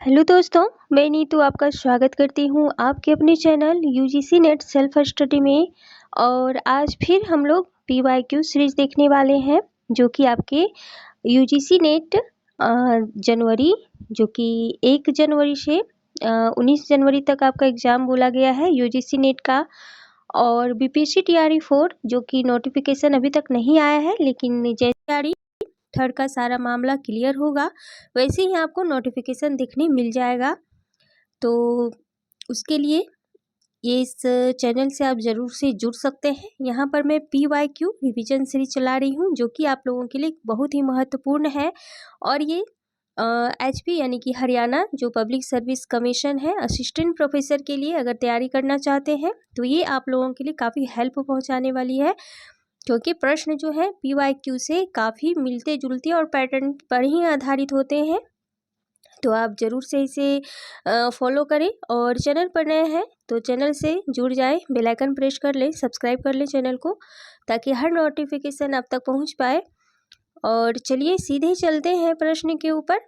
Hello दोस्तों, मैं नीतू आपका स्वागत करती हूँ आपके अपने channel UGC net self study में। और आज फिर हम लोग पीवाईक्यू सीरीज देखने वाले हैं जो कि आपके यूजीसी नेट जनवरी जो कि 1 जनवरी से 19 जनवरी तक आपका एग्ज़ाम बोला गया है यूजीसी नेट का। और बीपीएससी टीआरई 4 जो कि नोटिफिकेशन अभी तक नहीं आया है, लेकिन जैसे टीआरई थर्ड का सारा मामला क्लियर होगा वैसे ही आपको नोटिफिकेशन दिखने मिल जाएगा। तो उसके लिए ये इस चैनल से आप ज़रूर से जुड़ सकते हैं। यहाँ पर मैं पीवाईक्यू रिवीजन सीरीज चला रही हूँ जो कि आप लोगों के लिए बहुत ही महत्वपूर्ण है। और ये एचपी यानी कि हरियाणा जो पब्लिक सर्विस कमीशन है, असिस्टेंट प्रोफेसर के लिए अगर तैयारी करना चाहते हैं तो ये आप लोगों के लिए काफ़ी हेल्प पहुँचाने वाली है, क्योंकि प्रश्न जो है पीवाईक्यू से काफ़ी मिलते जुलते और पैटर्न पर ही आधारित होते हैं। तो आप ज़रूर से इसे फॉलो करें। और चैनल पर नए हैं तो चैनल से जुड़ जाए, बेल आइकन प्रेस कर लें, सब्सक्राइब कर लें चैनल को, ताकि हर नोटिफिकेशन आप तक पहुंच पाए। और चलिए सीधे चलते हैं प्रश्न के ऊपर।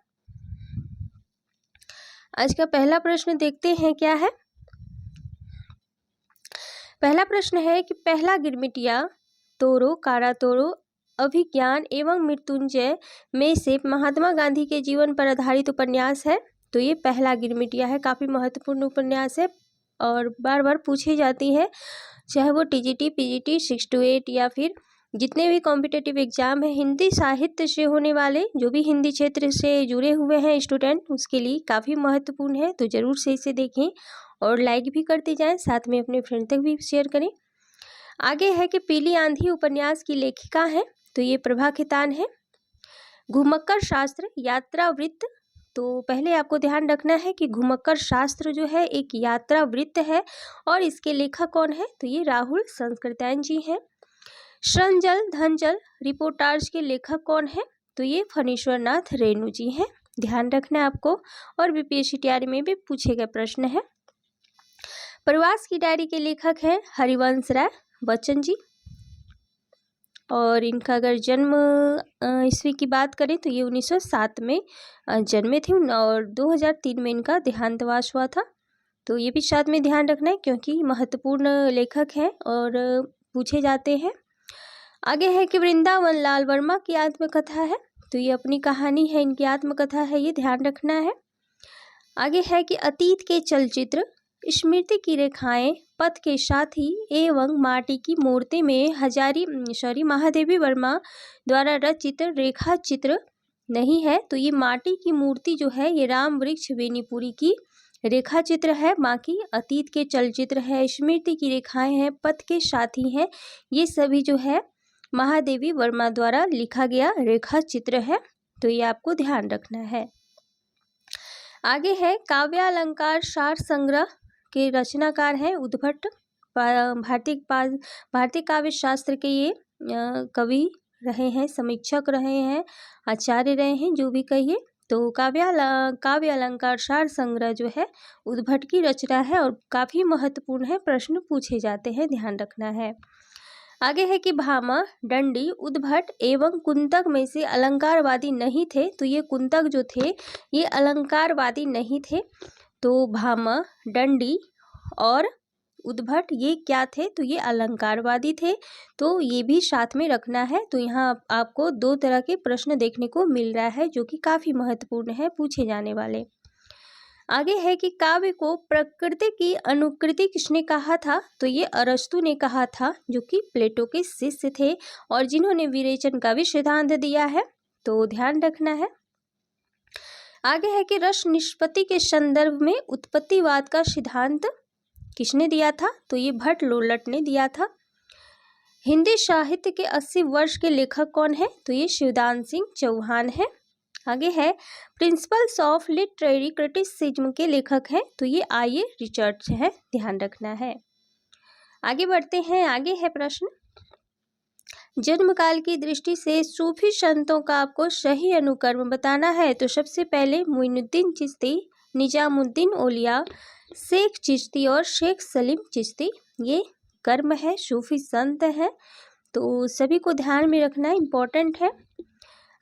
आज का पहला प्रश्न देखते हैं क्या है। पहला प्रश्न है कि पहला गिरमिटिया तोरो कारातोरो अभिज्ञान एवं मृत्युंजय में से महात्मा गांधी के जीवन पर आधारित उपन्यास है। तो ये पहला गिरमिटिया है, काफ़ी महत्वपूर्ण उपन्यास है और बार बार पूछी जाती है, चाहे वो टीजीटी पीजीटी 6 to 8 या फिर जितने भी कॉम्पिटिटिव एग्जाम है हिंदी साहित्य से होने वाले, जो भी हिंदी क्षेत्र से जुड़े हुए हैं स्टूडेंट, उसके लिए काफ़ी महत्वपूर्ण है। तो ज़रूर से इसे देखें और लाइक भी करते जाएं, साथ में अपने फ्रेंड तक भी शेयर करें। आगे है कि पीली आंधी उपन्यास की लेखिका है, तो ये प्रभा खेतान है। घुमक्कर शास्त्र यात्रा वृत्त, तो पहले आपको ध्यान रखना है कि घुमक्कर शास्त्र जो है एक यात्रा वृत्त है और इसके लेखक कौन है, तो ये राहुल संस्कृत्यायन जी हैं। श्रम जल धन जल रिपोर्टाज के लेखक कौन है, तो ये फणीश्वर नाथ रेणु जी हैं, ध्यान रखना है आपको। और बीपीएससी टीआरई में भी पूछे गए प्रश्न है। प्रवास की डायरी के लेखक हैं हरिवंश राय बच्चन जी। और इनका अगर जन्म ईस्वी की बात करें तो ये 1907 में जन्मे थे और 2003 में इनका देहांतवास हुआ था। तो ये भी साथ में ध्यान रखना है क्योंकि महत्वपूर्ण लेखक हैं और पूछे जाते हैं। आगे है कि वृंदावन लाल वर्मा की आत्मकथा है, तो ये अपनी कहानी है, इनकी आत्मकथा है, ये ध्यान रखना है। आगे है कि अतीत के चलचित्र स्मृति की रेखाएं पथ के साथी एवं माटी की मूर्ति में महादेवी वर्मा द्वारा रचित रेखा चित्र नहीं है, तो ये माटी की मूर्ति जो है ये राम वृक्ष बेनीपुरी की रेखा चित्र है। बाकी अतीत के चलचित्र है, स्मृति की रेखाएं हैं, पथ के साथी हैं, ये सभी जो है महादेवी वर्मा द्वारा लिखा गया रेखा चित्र है, तो ये आपको ध्यान रखना है। आगे है काव्यालंकार सार संग्रह के रचनाकार हैं उद्भट, भारतीय काव्य शास्त्र के ये कवि रहे हैं, समीक्षक रहे हैं, आचार्य रहे हैं, जो भी कहिए। तो काव्य अलंकार सार संग्रह जो है उद्भट की रचना है और काफ़ी महत्वपूर्ण है, प्रश्न पूछे जाते हैं, ध्यान रखना है। आगे है कि भामा दंडी उद्भट एवं कुंतक में से अलंकारवादी नहीं थे, तो ये कुंतक जो थे ये अलंकारवादी नहीं थे। तो भामा दंडी और उद्भट ये क्या थे, तो ये अलंकारवादी थे, तो ये भी साथ में रखना है। तो यहाँ आपको 2 तरह के प्रश्न देखने को मिल रहा है जो कि काफ़ी महत्वपूर्ण है, पूछे जाने वाले। आगे है कि काव्य को प्रकृति की अनुकृति किसने कहा था, तो ये अरस्तु ने कहा था, जो कि प्लेटो के शिष्य थे और जिन्होंने विरेचन का भी सिद्धांत दिया है, तो ध्यान रखना है। आगे है कि रस निष्पत्ति के संदर्भ में उत्पत्तिवाद का सिद्धांत किसने दिया था, तो ये भट्ट लोलट ने दिया था। हिंदी साहित्य के 80 वर्ष के लेखक कौन है, तो ये शिवदान सिंह चौहान है। आगे है प्रिंसिपल्स ऑफ लिटरेरी क्रिटिसिज्म के लेखक हैं, तो ये आई ए रिचर्ड्स है, ध्यान रखना है। आगे बढ़ते हैं, आगे है प्रश्न जन्मकाल की दृष्टि से सूफी संतों का आपको सही अनुक्रम बताना है। तो सबसे पहले मुइनुद्दीन चिश्ती, निजामुद्दीन औलिया, शेख चिश्ती और शेख सलीम चिश्ती, ये कर्म है, सूफी संत है, तो सभी को ध्यान में रखना इम्पोर्टेंट है।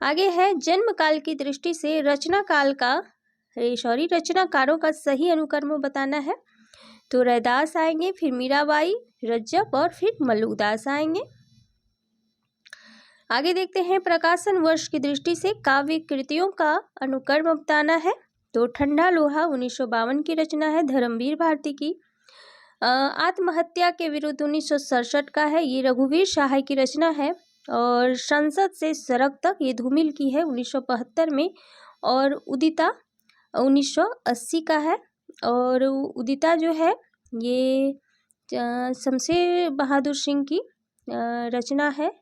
आगे है जन्म काल की दृष्टि से रचना काल का रचनाकारों का सही अनुक्रम बताना है। तो रैदास आएंगे, फिर मीराबाई, रज्जब और फिर मल्लुकदास आएंगे। आगे देखते हैं, प्रकाशन वर्ष की दृष्टि से काव्य कृतियों का अनुक्रम बताना है। तो ठंडा लोहा 1952 की रचना है, धर्मवीर भारती की। आत्महत्या के विरुद्ध 1967 का है, ये रघुवीर सहाय की रचना है। और संसद से सड़क तक, ये धूमिल की है 1975 में। और उदिता 1980 का है। और उदिता जो है ये शमशेर बहादुर सिंह की रचना है।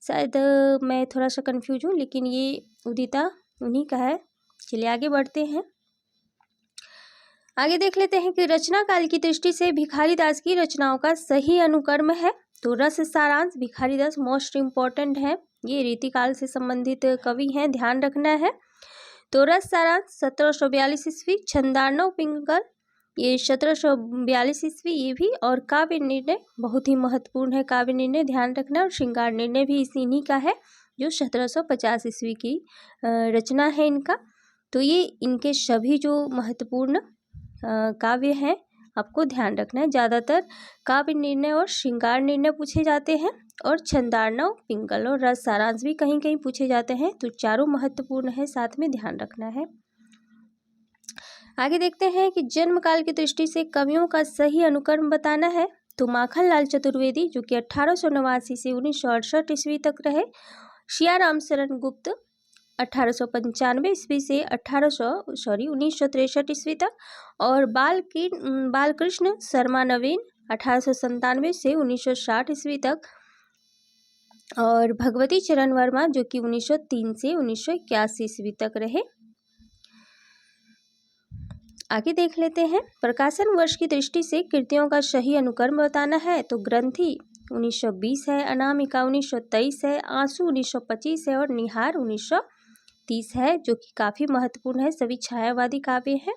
शायद मैं थोड़ा सा कंफ्यूज हूँ, लेकिन ये उदिता उन्हीं का है। चलिए आगे बढ़ते हैं। आगे देख लेते हैं कि रचना काल की दृष्टि से भिखारी दास की रचनाओं का सही अनुक्रम है। तो रस सारांश भिखारी दास मोस्ट इम्पॉर्टेंट है, ये रीतिकाल से संबंधित कवि हैं, ध्यान रखना है। तो रस सारांश 1742 ईस्वी, छंदार्णव पिंगल ये 1742 ईस्वी ये भी। और काव्य निर्णय बहुत ही महत्वपूर्ण है, काव्य निर्णय ध्यान रखना। और श्रृंगार निर्णय भी इन्हीं का है, जो 1750 ईस्वी की रचना है इनका। तो ये इनके सभी जो महत्वपूर्ण काव्य हैं आपको ध्यान रखना है। ज़्यादातर काव्य निर्णय और श्रृंगार निर्णय पूछे जाते हैं, और छंदार्णव, पिंगल और रस सारांश भी कहीं कहीं पूछे जाते हैं। तो चारों महत्वपूर्ण है, साथ में ध्यान रखना है। आगे देखते हैं कि जन्म काल की दृष्टि से कवियों का सही अनुक्रम बताना है। तो माखनलाल चतुर्वेदी जो कि 1889 से 1968 ईस्वी तक रहे। सियाराम शरण गुप्त 1895 ईस्वी से 1963 ईस्वी तक। और बालकृष्ण शर्मा नवीन 1897 से 1960 ईस्वी तक। और भगवती चरण वर्मा जो कि 1903 से 1981 ईस्वी तक रहे। आगे देख लेते हैं, प्रकाशन वर्ष की दृष्टि से कृतियों का सही अनुक्रम बताना है। तो ग्रंथि 1920 है, अनामिका 1923 है, आंसू 1925 है और निहार 1930 है, जो कि काफी महत्वपूर्ण है, सभी छायावादी काव्य हैं।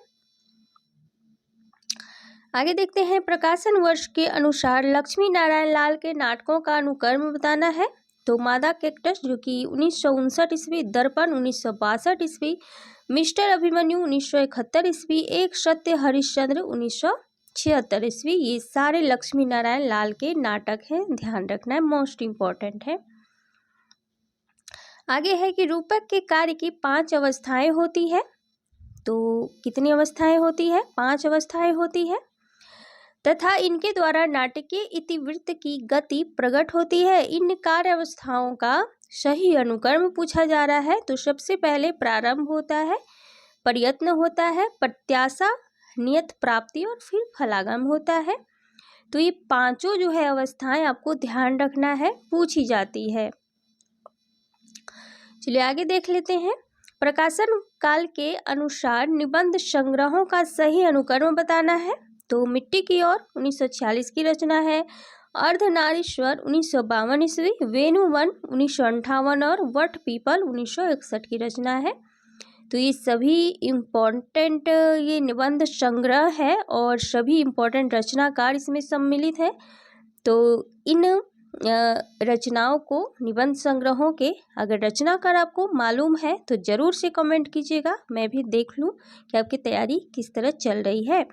आगे देखते हैं, प्रकाशन वर्ष के अनुसार लक्ष्मी नारायण लाल के नाटकों का अनुक्रम बताना है। तो मादा कैक्टस जो कि 1959 ईस्वी, दर्पण 1962 ईस्वी, मिस्टर अभिमन्यु 1971 ईस्वी, एक सत्य हरिश्चंद्र 1976 ईस्वी, ये सारे लक्ष्मी नारायण लाल के नाटक हैं, ध्यान रखना है, मोस्ट इम्पॉर्टेंट है। आगे है कि रूपक के कार्य की 5 अवस्थाएं होती है। तो कितनी अवस्थाएं होती है? 5 अवस्थाएं होती है, तथा इनके द्वारा नाटकीय इतिवृत्त की गति प्रकट होती है। इन कार्य अवस्थाओं का सही अनुक्रम पूछा जा रहा है। तो सबसे पहले प्रारंभ होता है, प्रयत्न होता है, प्रत्याशा, नियत प्राप्ति और फिर फलागम होता है। तो ये पांचों जो है अवस्थाएं आपको ध्यान रखना है, पूछी जाती है। चलिए आगे देख लेते हैं, प्रकाशन काल के अनुसार निबंध संग्रहों का सही अनुक्रम बताना है। तो मिट्टी की ओर 1946 की रचना है, अर्धनारीश्वर 1952 ईस्वी, वेणुवन 1958 और वट पीपल 1961 की रचना है। तो ये सभी इम्पोर्टेंट ये निबंध संग्रह है और सभी इम्पोर्टेंट रचनाकार इसमें सम्मिलित है। तो इन रचनाओं को, निबंध संग्रहों के अगर रचनाकार आपको मालूम है तो जरूर से कमेंट कीजिएगा, मैं भी देख लूँ कि आपकी तैयारी किस तरह चल रही है।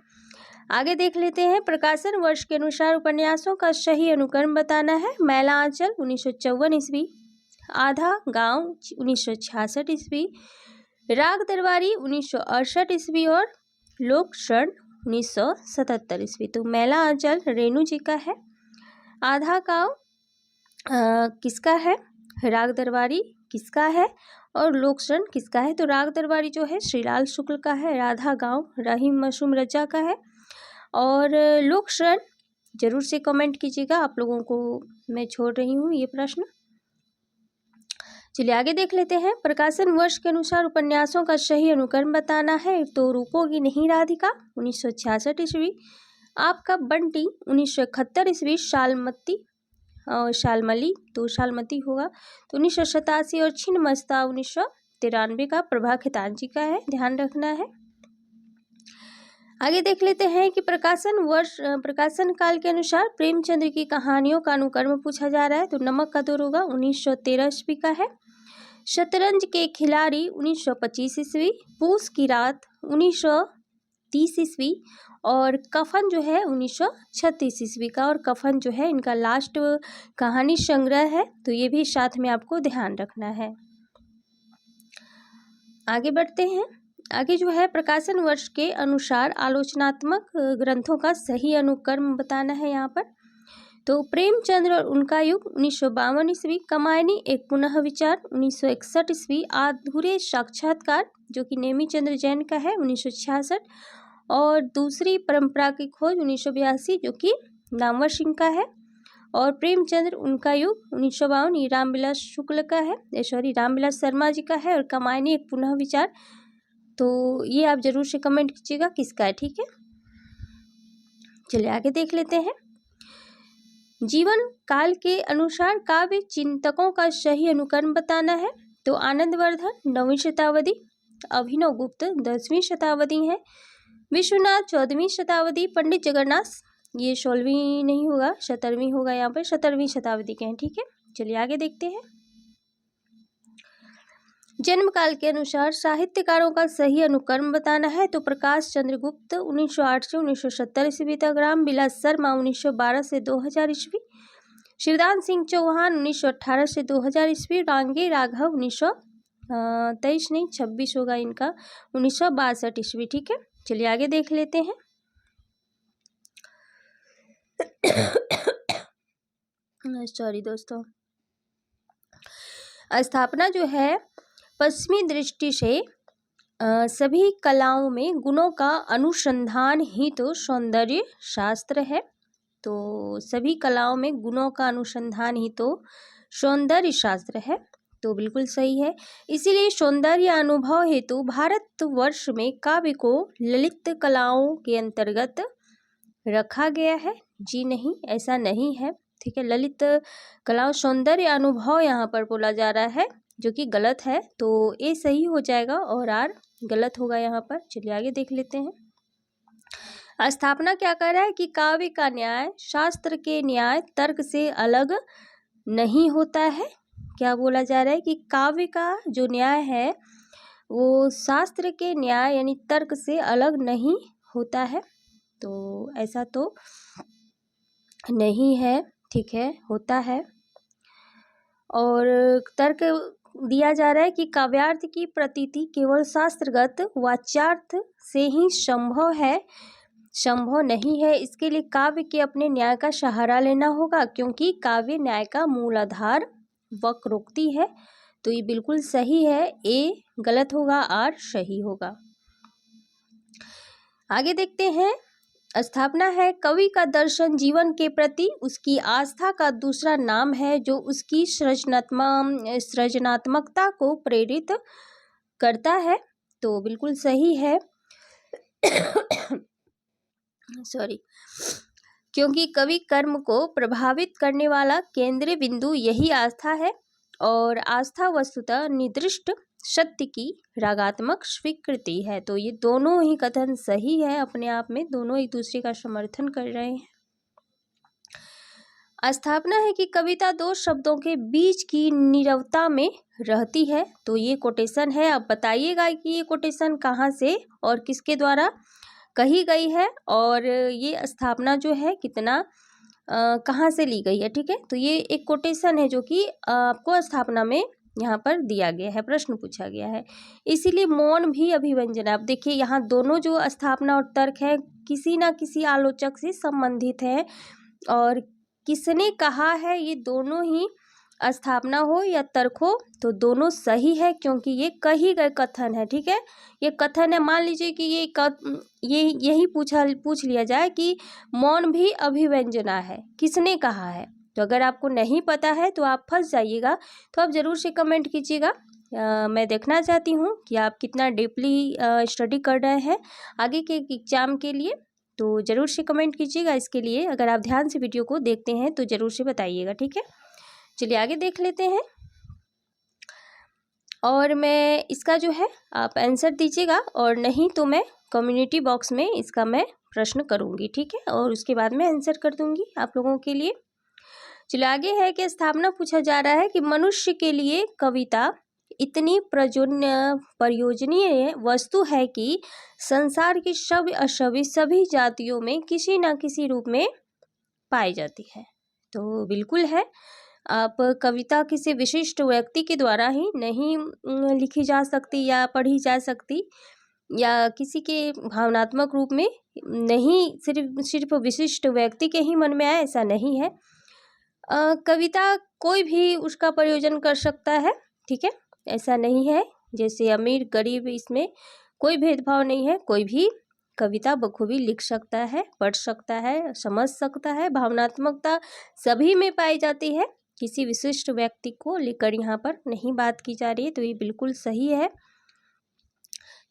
आगे देख लेते हैं, प्रकाशन वर्ष के अनुसार उपन्यासों का सही अनुक्रम बताना है। मैला आंचल 1954 ईस्वी, आधा गांव 1966 ईस्वी, राग दरबारी 1968 ईस्वी और लोक शरण 1977 ईस्वी। तो मैला आंचल रेणु जी का है, आधा गांव किसका है? राग दरबारी किसका है? और लोक शरण किसका है? तो राग दरबारी जो है श्रीलाल शुक्ल का है, राधा गांव रहीम मशरूम रजा का है। और लोक शरण जरूर से कमेंट कीजिएगा, आप लोगों को मैं छोड़ रही हूँ ये प्रश्न। चलिए आगे देख लेते हैं, प्रकाशन वर्ष के अनुसार उपन्यासों का सही अनुक्रम बताना है। तो रूपों की नहीं राधिका 1966 ईस्वी, आपका बंटी 1971 ईस्वी, शालमली तो शालमती होगा तो 1987 और छिन्नमस्ता 1993 का प्रभा खितान जी का है, ध्यान रखना है। आगे देख लेते हैं कि प्रकाशन काल के अनुसार प्रेमचंद्र की कहानियों का अनुक्रम पूछा जा रहा है। तो नमक का दौर होगा 1913 ईस्वी का है, शतरंज के खिलाड़ी 1925 ईस्वी, पूस की रात 1930 ईस्वी, और कफन जो है 1936 ईस्वी का। और कफन जो है इनका लास्ट कहानी संग्रह है, तो ये भी साथ में आपको ध्यान रखना है। आगे बढ़ते हैं। आगे जो है प्रकाशन वर्ष के अनुसार आलोचनात्मक ग्रंथों का सही अनुक्रम बताना है यहाँ पर। तो प्रेमचंद्र और उनका युग 1952 ईस्वी, कमायनी एक पुनः विचार 1961 ईस्वी, अधूरे साक्षात्कार जो कि नेमीचंद्र जैन का है 1966, और दूसरी परंपरा की खोज 1982 जो कि नामवर सिंह का है, और प्रेमचंद्र उनका युग 1952 ये रामविलास शुक्ल का है, रामविलास शर्मा जी का है, और कमायनी एक पुनः विचार। तो ये आप जरूर से कमेंट कीजिएगा किसका है, ठीक है। चलिए आगे देख लेते हैं। जीवन काल के अनुसार काव्य चिंतकों का सही अनुक्रम बताना है। तो आनंदवर्धन 9वीं शताब्दी, अभिनव गुप्त 10वीं शताब्दी है, विश्वनाथ 14वीं शताब्दी, पंडित जगन्नाथ ये 16वीं नहीं होगा 17वीं होगा, यहाँ पर 17वीं शताब्दी के हैं, ठीक है। चलिए आगे देखते हैं। जन्म काल के अनुसार साहित्यकारों का सही अनुक्रम बताना है। तो प्रकाश चंद्र गुप्त 1908 से 1970 ईस्वी तक, रामविलास शर्मा 1912 से 2000 ईस्वी, शिवदान सिंह चौहान 1918 से 2000 ईस्वी, रांगे राघव 1923 नहीं 26 होगा इनका 1962 ईस्वी, ठीक है। चलिए आगे देख लेते हैं। सॉरी दोस्तों। स्थापना जो है पश्चिमी दृष्टि से सभी कलाओं में गुणों का अनुसंधान ही तो सौंदर्य शास्त्र है। तो सभी कलाओं में गुणों का अनुसंधान ही तो सौंदर्य शास्त्र है, तो बिल्कुल सही है। इसीलिए सौंदर्य अनुभव हेतु भारतवर्ष में काव्य को ललित कलाओं के अंतर्गत रखा गया है। जी नहीं, ऐसा नहीं है, ठीक है। ललित कलाओं सौंदर्य अनुभव यहाँ पर बोला जा रहा है, जो कि गलत है। तो ए सही हो जाएगा और आर गलत होगा यहाँ पर। चलिए आगे देख लेते हैं। स्थापना क्या कर रहा है कि काव्य का न्याय शास्त्र के न्याय तर्क से अलग नहीं होता है। क्या बोला जा रहा है कि काव्य का जो न्याय है वो शास्त्र के न्याय यानी तर्क से अलग नहीं होता है। तो ऐसा तो नहीं है, ठीक है, होता है। और तर्क दिया जा रहा है कि काव्यार्थ की प्रतीति केवल शास्त्रगत वाच्यार्थ से ही संभव है, संभव नहीं है। इसके लिए काव्य के अपने न्याय का सहारा लेना होगा, क्योंकि काव्य न्याय का मूल आधार वक्रोक्ति है। तो ये बिल्कुल सही है, ए गलत होगा, आर सही होगा। आगे देखते हैं। स्थापना है कवि का दर्शन जीवन के प्रति उसकी आस्था का दूसरा नाम है, जो उसकी सृजनात्मकता को प्रेरित करता है। तो बिल्कुल सही है सॉरी, क्योंकि कवि कर्म को प्रभावित करने वाला केंद्रीय बिंदु यही आस्था है, और आस्था वस्तुतः निर्दिष्ट सत्य की रागात्मक स्वीकृति है। तो ये दोनों ही कथन सही है अपने आप में, दोनों एक दूसरे का समर्थन कर रहे हैं। स्थापना है कि कविता दो शब्दों के बीच की नीरवता में रहती है। तो ये कोटेशन है, अब बताइएगा कि ये कोटेशन कहाँ से और किसके द्वारा कही गई है, और ये स्थापना जो है कितना कहाँ से ली गई है, ठीक है। तो ये एक कोटेशन है जो कि आपको स्थापना में यहाँ पर दिया गया है, प्रश्न पूछा गया है। इसीलिए मौन भी अभिव्यंजन है। अब देखिए यहाँ दोनों जो स्थापना और तर्क है किसी ना किसी आलोचक से संबंधित है, और किसने कहा है ये दोनों ही स्थापना हो या तर्क हो तो दोनों सही है, क्योंकि ये कही गए कथन है, ठीक है। ये कथन है, मान लीजिए कि ये यही पूछ लिया जाए कि मौन भी अभिव्यंजना है, किसने कहा है। तो अगर आपको नहीं पता है तो आप फंस जाइएगा। तो आप ज़रूर से कमेंट कीजिएगा। मैं देखना चाहती हूँ कि आप कितना डीपली स्टडी कर रहे हैं आगे के एग्जाम के लिए। तो ज़रूर से कमेंट कीजिएगा। इसके लिए अगर आप ध्यान से वीडियो को देखते हैं तो ज़रूर से बताइएगा, ठीक है। चलिए आगे देख लेते हैं। और मैं इसका जो है आप आंसर दीजिएगा, और नहीं तो मैं कम्युनिटी बॉक्स में इसका मैं प्रश्न करूँगी, ठीक है, और उसके बाद मैं आंसर कर दूँगी आप लोगों के लिए। चलिए आगे है कि स्थापना पूछा जा रहा है कि मनुष्य के लिए कविता इतनी प्रयोजनीय वस्तु है कि संसार की सभी असभी सभी जातियों में किसी न किसी रूप में पाई जाती है। तो बिल्कुल है, आप कविता किसी विशिष्ट व्यक्ति के द्वारा ही नहीं लिखी जा सकती या पढ़ी जा सकती, या किसी के भावनात्मक रूप में नहीं, सिर्फ विशिष्ट व्यक्ति के ही मन में आए, ऐसा नहीं है। कविता कोई भी उसका प्रयोजन कर सकता है, ठीक है, ऐसा नहीं है। जैसे अमीर गरीब, इसमें कोई भेदभाव नहीं है, कोई भी कविता बखूबी लिख सकता है, पढ़ सकता है, समझ सकता है। भावनात्मकता सभी में पाई जाती है, किसी विशिष्ट व्यक्ति को लेकर यहाँ पर नहीं बात की जा रही है, तो ये बिल्कुल सही है।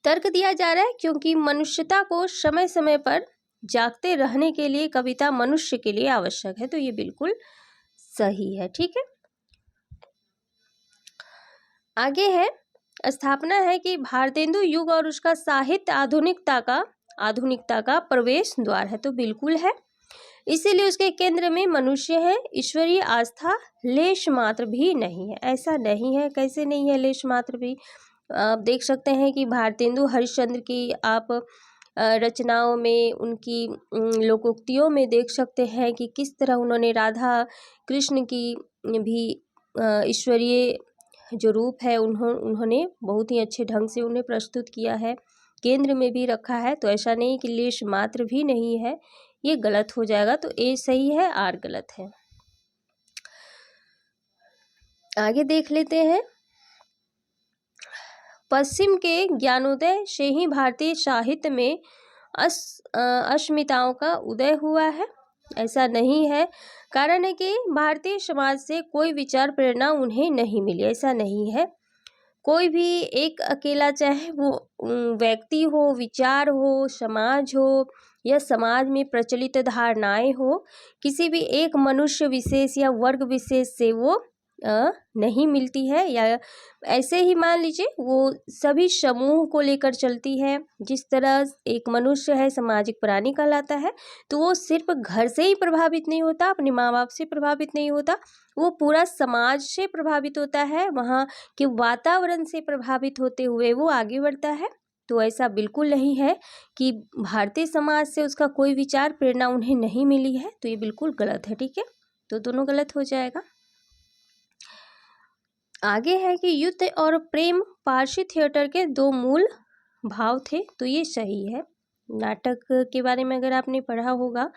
तर्क दिया जा रहा है क्योंकि मनुष्यता को समय समय पर जागते रहने के लिए कविता मनुष्य के लिए आवश्यक है, तो ये बिल्कुल सही है, ठीक है। आगे है, स्थापना है कि भारतेंदु युग और उसका साहित्य आधुनिकता का प्रवेश द्वार है, तो बिल्कुल है। इसीलिए उसके केंद्र में मनुष्य है, ईश्वरीय आस्था लेश मात्र भी नहीं है। ऐसा नहीं है, कैसे नहीं है लेश मात्र भी। आप देख सकते हैं कि भारतेंदु हरिश्चंद्र की आप रचनाओं में, उनकी लोकोक्तियों में देख सकते हैं कि किस तरह उन्होंने राधा कृष्ण की भी ईश्वरीय जो रूप है उन्होंने बहुत ही अच्छे ढंग से उन्हें प्रस्तुत किया है, केंद्र में भी रखा है। तो ऐसा नहीं कि लेश मात्र भी नहीं है, ये गलत हो जाएगा। तो ए सही है, आर गलत है। आगे देख लेते हैं, पश्चिम के ज्ञानोदय से ही भारतीय साहित्य में अस्मिताओं का उदय हुआ है। ऐसा नहीं है, कारण है कि भारतीय समाज से कोई विचार प्रेरणा उन्हें नहीं मिली, ऐसा नहीं है। कोई भी एक अकेला, चाहे वो व्यक्ति हो, विचार हो, समाज हो, या समाज में प्रचलित धारणाएं हो, किसी भी एक मनुष्य विशेष या वर्ग विशेष से वो नहीं मिलती है, या ऐसे ही मान लीजिए वो सभी समूह को लेकर चलती है। जिस तरह एक मनुष्य है सामाजिक प्राणी कहलाता है, तो वो सिर्फ घर से ही प्रभावित नहीं होता, अपने माँ बाप से प्रभावित नहीं होता, वो पूरा समाज से प्रभावित होता है, वहाँ के वातावरण से प्रभावित होते हुए वो आगे बढ़ता है। तो ऐसा बिल्कुल नहीं है कि भारतीय समाज से उसका कोई विचार प्रेरणा उन्हें नहीं मिली है, तो ये बिल्कुल गलत है, ठीक है। तो दोनों गलत हो जाएगा। आगे है कि युद्ध और प्रेम पारसी थिएटर के दो मूल भाव थे, तो ये सही है। नाटक के बारे में अगर आपने पढ़ा होगा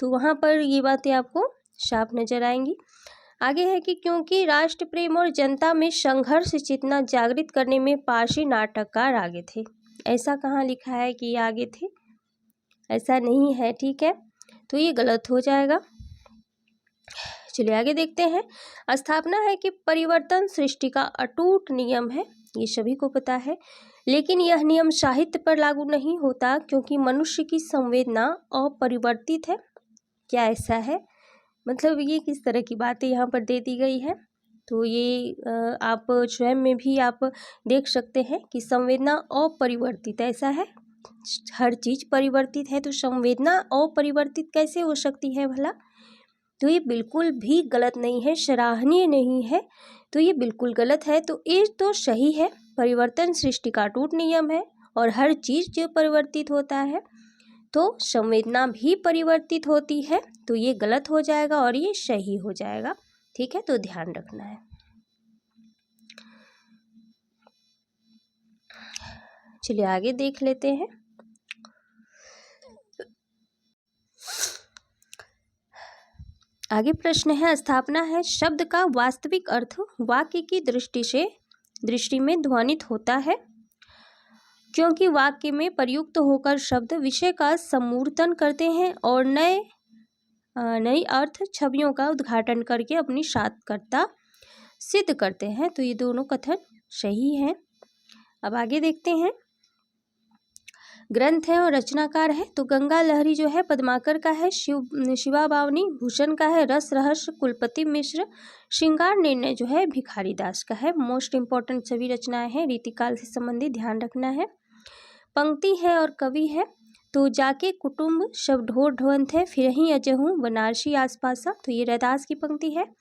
तो वहाँ पर ये बातें आपको साफ नजर आएंगी। आगे है कि क्योंकि राष्ट्र प्रेम और जनता में संघर्ष चेतना जागृत करने में पारसी नाटककार आगे थे। ऐसा कहाँ लिखा है कि ये आगे थे, ऐसा नहीं है, ठीक है, तो ये गलत हो जाएगा। चलिए आगे देखते हैं। स्थापना है कि परिवर्तन सृष्टि का अटूट नियम है, ये सभी को पता है, लेकिन यह नियम साहित्य पर लागू नहीं होता क्योंकि मनुष्य की संवेदना अपरिवर्तित है। क्या ऐसा है? मतलब ये किस तरह की बातें यहाँ पर दे दी गई है, तो ये आप स्वयं में भी आप देख सकते हैं कि संवेदना अपरिवर्तित, ऐसा है, हर चीज परिवर्तित है, तो संवेदना अपरिवर्तित कैसे हो सकती है भला? तो ये बिल्कुल भी गलत नहीं है, सराहनीय नहीं है, तो ये बिल्कुल गलत है। तो ये तो सही है, परिवर्तन सृष्टि का अटूट नियम है और हर चीज जो परिवर्तित होता है तो संवेदना भी परिवर्तित होती है, तो ये गलत हो जाएगा और ये सही हो जाएगा, ठीक है, तो ध्यान रखना है। चलिए आगे देख लेते हैं। आगे प्रश्न है, स्थापना है, शब्द का वास्तविक अर्थ वाक्य की दृष्टि में ध्वनित होता है क्योंकि वाक्य में प्रयुक्त होकर शब्द विषय का समूर्तन करते हैं और नई अर्थ छवियों का उद्घाटन करके अपनी सार्थकता सिद्ध करते हैं, तो ये दोनों कथन सही हैं। अब आगे देखते हैं, ग्रंथ है और रचनाकार है, तो गंगा लहरी जो है पद्माकर का है, शिवा बावनी भूषण का है, रस रहस्य कुलपति मिश्र, श्रृंगार निर्णय जो है भिखारी दास का है। मोस्ट इंपॉर्टेंट सभी रचनाएं हैं, रीतिकाल से संबंधित ध्यान रखना है। पंक्ति है और कवि है, तो जाके कुटुंब सब ढोर ढोंत है, फिर ही अजहूँ बनारसी आसपासा, तो ये रैदास की पंक्ति है।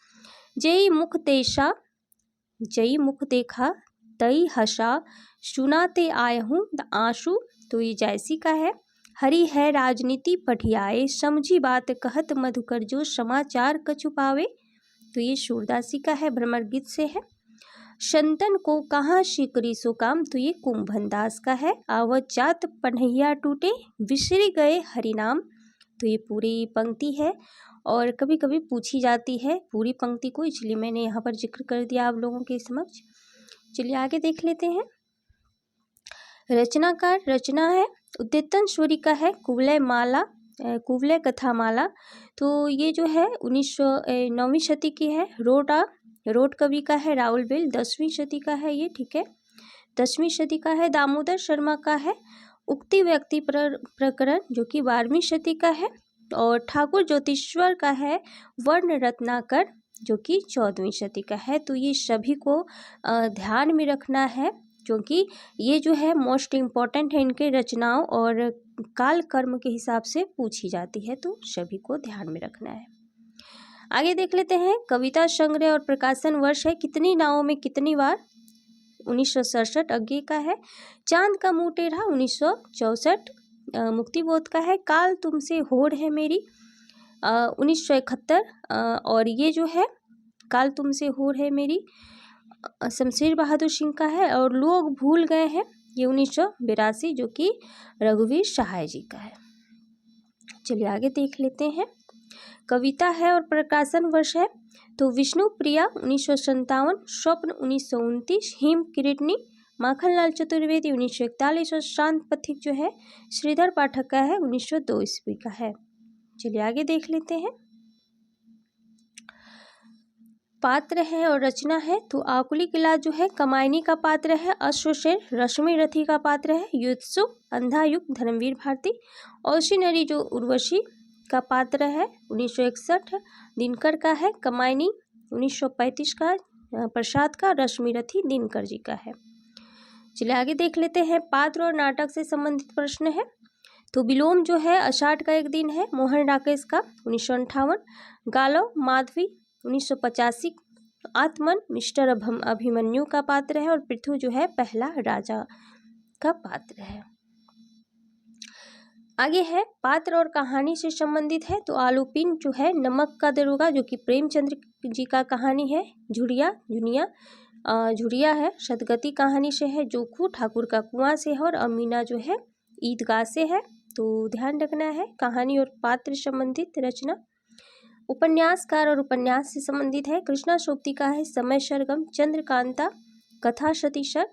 जई मुख देखा तई हसा सुनाते आए हूँ आंसू। तो ये जायसी का है। हरी है राजनीति पठियाए समझी बात कहत मधुकर जो समाचार क छुपावे। तो ये सूरदासी का है, भ्रमर गीत से है। संतन को कहाँ शिकरी सो काम। तो ये कुंभन दास का है। आवत जात पन्हैया टूटे विसरी गए हरिनाम। तो ये पूरी पंक्ति है और कभी कभी पूछी जाती है पूरी पंक्ति को, इसलिए मैंने यहाँ पर जिक्र कर दिया आप लोगों के समक्ष। चलिए आगे देख लेते हैं। रचनाकार रचना है उद्यतन सूरी का है कुवलय कथा माला। तो ये जो है 9वीं शती की है। रोड कवि का है राहुल बेल, 10वीं शती का है ये, ठीक है। 10वीं शती का है दामोदर शर्मा का है उक्ति व्यक्ति प्रकरण जो कि 12वीं शती का है। और ठाकुर ज्योतिश्वर का है वर्ण रत्नाकर जो कि 14वीं शती का है। तो ये सभी को ध्यान में रखना है क्योंकि ये जो है मोस्ट इम्पॉर्टेंट है, इनके रचनाओं और काल कर्म के हिसाब से पूछी जाती है, तो सभी को ध्यान में रखना है। आगे देख लेते हैं। कविता संग्रह और प्रकाशन वर्ष है कितनी नावों में कितनी बार, 1967 अज्ञे का है। चांद का मुँह टेढ़ा 1964 मुक्तिबोध का है। काल तुमसे होड़ है मेरी 1971 और ये जो है काल तुमसे होड़ है मेरी शमशेर बहादुर सिंह का है। और लोग भूल गए हैं ये 1982 जो कि रघुवीर सहाय जी का है। चलिए आगे देख लेते हैं। कविता है और प्रकाशन वर्ष है तो विष्णु प्रिया 1957, स्वप्न 1929, हिम किरीटनी माखनलाल चतुर्वेदी 1941 और शांत पथिक जो है श्रीधर पाठक का है 1902 ईस्वी का है। चलिए आगे देख लेते हैं। पात्र है और रचना है तो आकुली किला जो है कमायनी का पात्र है। अश्वशेर रश्मि रथी का पात्र है। युत्सु अंधायुग धर्मवीर भारती। औसी नरी जो उर्वशी का पात्र है 1961 दिनकर का है। कमायनी 1935 का प्रसाद का। रश्मि रथी दिनकर जी का है। चलिए आगे देख लेते हैं। पात्र और नाटक से संबंधित प्रश्न है तो विलोम जो है आषाढ़ का एक दिन है मोहन राकेश का 1958। गालो माधवी 1985। आत्मन मिस्टर अभिमन्यु का पात्र है। और पृथु जो है पहला राजा का पात्र है। आगे है पात्र और कहानी से संबंधित है तो आलूपिन जो है नमक का दरोगा जो कि प्रेमचंद्र जी का कहानी है। झुरिया है सदगति कहानी से है। जोखू ठाकुर का कुआं से है। और अमीना जो है ईदगाह से है। तो ध्यान रखना है कहानी और पात्र संबंधित रचना। उपन्यासकार और उपन्यास से संबंधित है कृष्णा सोपती का है समय सरगम। चंद्रकांता कथा सतीशर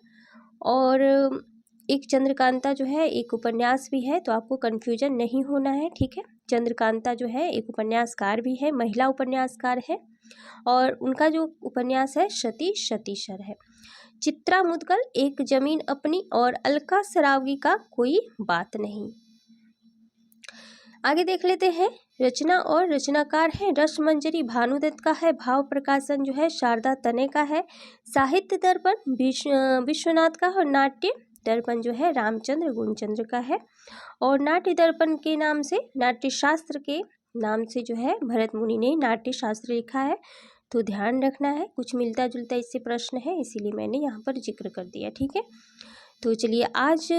और एक चंद्रकांता जो है एक उपन्यास भी है, तो आपको कन्फ्यूजन नहीं होना है, ठीक है। चंद्रकांता जो है एक उपन्यासकार भी है, महिला उपन्यासकार है और उनका जो उपन्यास है सतीशर है। चित्रा मुदगल एक जमीन अपनी और अलका सरावगी का कोई बात नहीं। आगे देख लेते हैं रचना और रचनाकार है रसमंजरी भानुदत्त का है। भाव प्रकाशन जो है शारदा तने का है। साहित्य दर्पण विश्वनाथ का और नाट्य दर्पण जो है रामचंद्र गुणचंद्र का है। और नाट्य दर्पण के नाम से नाट्य शास्त्र के नाम से जो है भरत मुनि ने नाट्य शास्त्र लिखा है, तो ध्यान रखना है। कुछ मिलता जुलता इससे प्रश्न है इसीलिए मैंने यहाँ पर जिक्र कर दिया, ठीक है। तो चलिए आज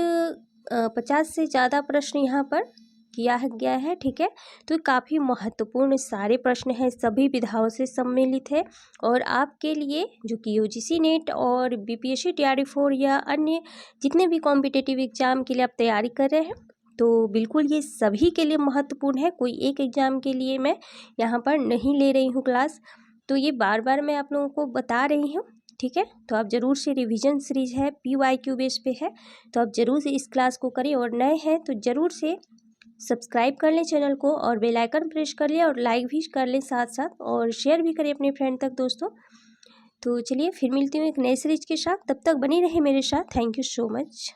50 से ज़्यादा प्रश्न यहाँ पर किया गया है, ठीक है। तो काफ़ी महत्वपूर्ण सारे प्रश्न हैं, सभी विधाओं से सम्मिलित है और आपके लिए जो कि यूजीसी नेट और बीपीएससी TRD4 या अन्य जितने भी कॉम्पिटिटिव एग्जाम के लिए आप तैयारी कर रहे हैं, तो बिल्कुल ये सभी के लिए महत्वपूर्ण है। कोई एक एग्ज़ाम के लिए मैं यहाँ पर नहीं ले रही हूँ क्लास, तो ये बार बार मैं आप लोगों को बता रही हूँ, ठीक है। तो आप ज़रूर से रिवीजन सीरीज है PYQ बेस पे है, तो आप ज़रूर से इस क्लास को करें और नए हैं तो ज़रूर से सब्सक्राइब कर लें चैनल को और बेल आइकन प्रेस कर लें और लाइक भी कर लें साथ साथ, और शेयर भी करें अपने फ्रेंड तक दोस्तों। तो चलिए फिर मिलती हूँ एक नए सीरीज के साथ, तब तक बनी रहे मेरे साथ। Thank you so much.